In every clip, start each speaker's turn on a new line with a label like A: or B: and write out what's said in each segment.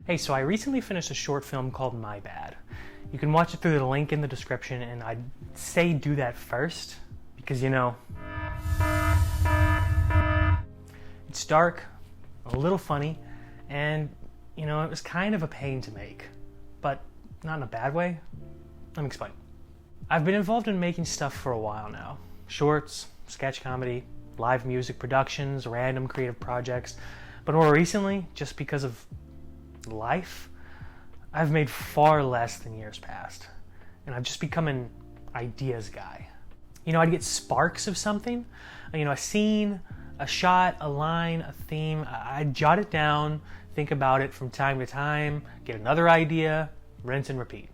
A: Hey, so I recently finished a short film called My Bad. You can watch it through the link in the description, and I'd say do that first because, it's dark, a little funny, and, it was kind of a pain to make, but not in a bad way. Let me explain. I've been involved in making stuff for a while now. Shorts, sketch comedy, live music productions, random creative projects, but more recently, just because of life, I've made far less than years past, and I've just become an ideas guy. I'd get sparks of something, a scene, a shot, a line, a theme. I'd jot it down, think about it from time to time, get another idea, rinse and repeat.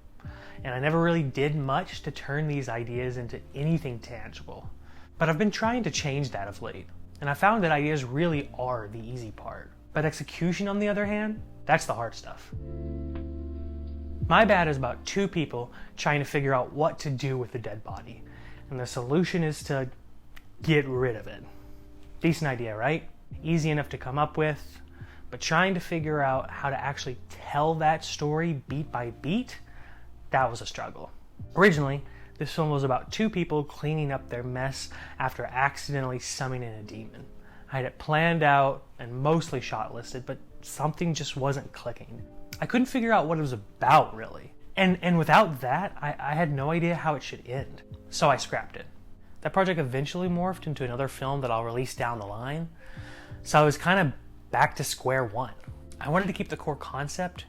A: And I never really did much to turn these ideas into anything tangible. But I've been trying to change that of late, and I found that ideas really are the easy part. But execution, on the other hand, that's the hard stuff. My Bad is about two people trying to figure out what to do with the dead body, and the solution is to get rid of it. Decent idea, right? Easy enough to come up with, but trying to figure out how to actually tell that story beat by beat, that was a struggle. Originally, this film was about two people cleaning up their mess after accidentally summoning a demon. I had it planned out and mostly shot listed, but something just wasn't clicking. I couldn't figure out what it was about, really. And without that, I had no idea how it should end. So I scrapped it. That project eventually morphed into another film that I'll release down the line. So I was kind of back to square one. I wanted to keep the core concept,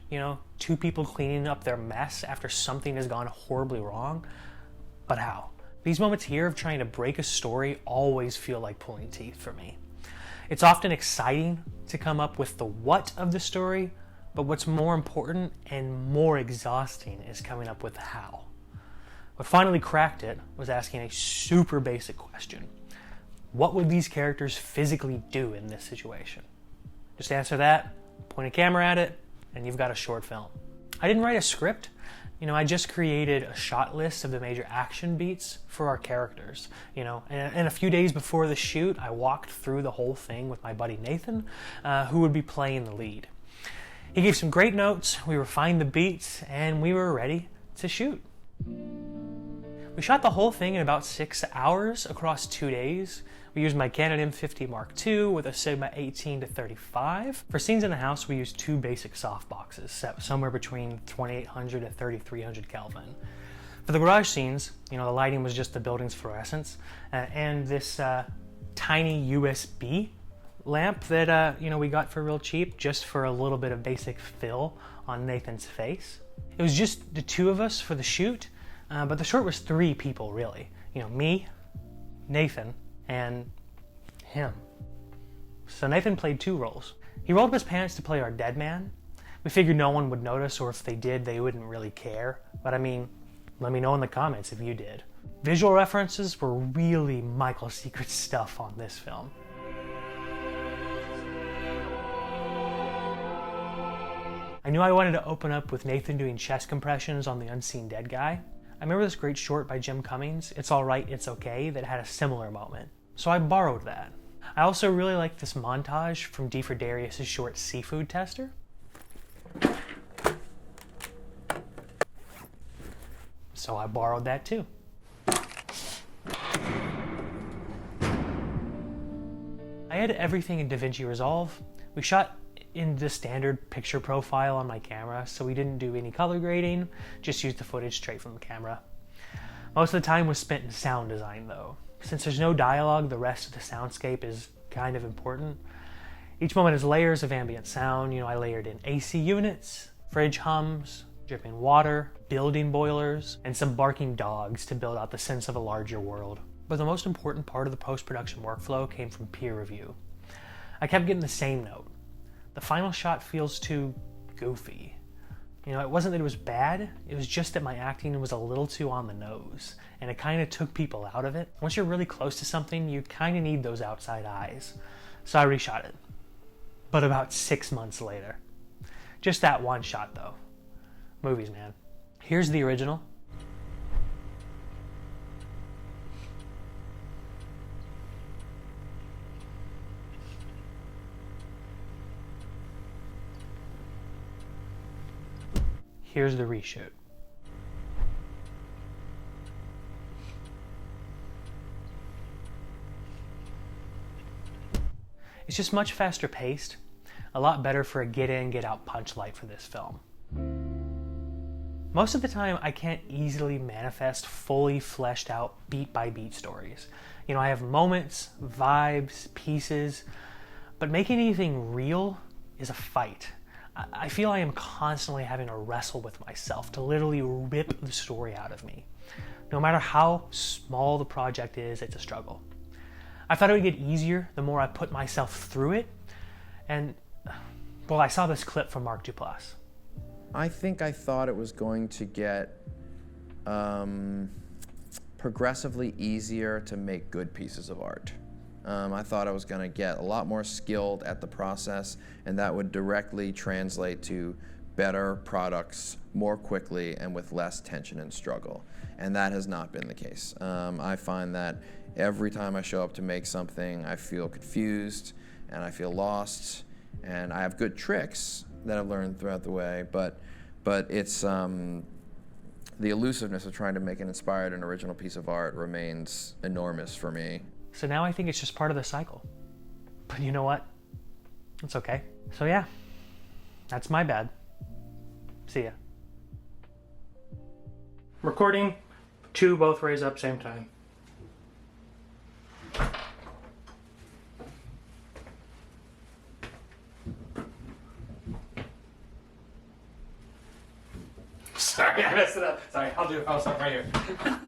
A: two people cleaning up their mess after something has gone horribly wrong. But how? These moments here of trying to break a story always feel like pulling teeth for me. It's often exciting to come up with the what of the story, but what's more important and more exhausting is coming up with the how. What finally cracked it was asking a super basic question. What would these characters physically do in this situation? Just answer that, point a camera at it, and you've got a short film. I didn't write a script. I just created a shot list of the major action beats for our characters, and a few days before the shoot, I walked through the whole thing with my buddy Nathan, who would be playing the lead. He gave some great notes, we refined the beats, and we were ready to shoot. We shot the whole thing in about 6 hours across 2 days. We used my Canon M50 Mark II with a Sigma 18-35. For scenes in the house, we used two basic softboxes set somewhere between 2800 and 3300 Kelvin. For the garage scenes, the lighting was just the building's fluorescence and this tiny USB lamp that we got for real cheap just for a little bit of basic fill on Nathan's face. It was just the two of us for the shoot, but the short was three people really. Me, Nathan, and him. So Nathan played two roles. He rolled up his pants to play our dead man. We figured no one would notice, or if they did, they wouldn't really care. But let me know in the comments if you did. Visual references were really Michael Secret stuff on this film. I knew I wanted to open up with Nathan doing chest compressions on the unseen dead guy. I remember this great short by Jim Cummings, It's Alright, It's Okay, that had a similar moment. So I borrowed that. I also really like this montage from D for Darius' short Seafood Tester. So I borrowed that too. I had everything in DaVinci Resolve. We shot in the standard picture profile on my camera, so we didn't do any color grading, just used the footage straight from the camera. Most of the time was spent in sound design though. Since there's no dialogue, the rest of the soundscape is kind of important. Each moment has layers of ambient sound. I layered in AC units, fridge hums, dripping water, building boilers, and some barking dogs to build out the sense of a larger world. But the most important part of the post-production workflow came from peer review. I kept getting the same note. The final shot feels too goofy. It wasn't that it was bad, it was just that my acting was a little too on the nose, and it kind of took people out of it. Once you're really close to something, you kind of need those outside eyes. So I reshot it. But about 6 months later. Just that one shot though. Movies, man. Here's the original. here's the reshoot. It's just much faster paced, a lot better for a get in, get out punchline for this film. Most of the time, I can't easily manifest fully fleshed out beat by beat stories. You know, I have moments, vibes, pieces, but making anything real is a fight. I feel I am constantly having to wrestle with myself to literally rip the story out of me. No matter how small the project is, it's a struggle. I thought it would get easier the more I put myself through it, and well, I saw this clip from Mark Duplass.
B: I think I thought it was going to get progressively easier to make good pieces of art. I thought I was going to get a lot more skilled at the process, and that would directly translate to better products more quickly and with less tension and struggle. And that has not been the case. I find that every time I show up to make something, I feel confused and I feel lost, and I have good tricks that I've learned throughout the way, but it's the elusiveness of trying to make an inspired and original piece of art remains enormous for me.
A: So now I think it's just part of the cycle. But you know what? It's okay. So yeah, that's my bad. See ya. Recording, 2 both raise up same time. Sorry, I messed it up. Sorry, I'll stop right here.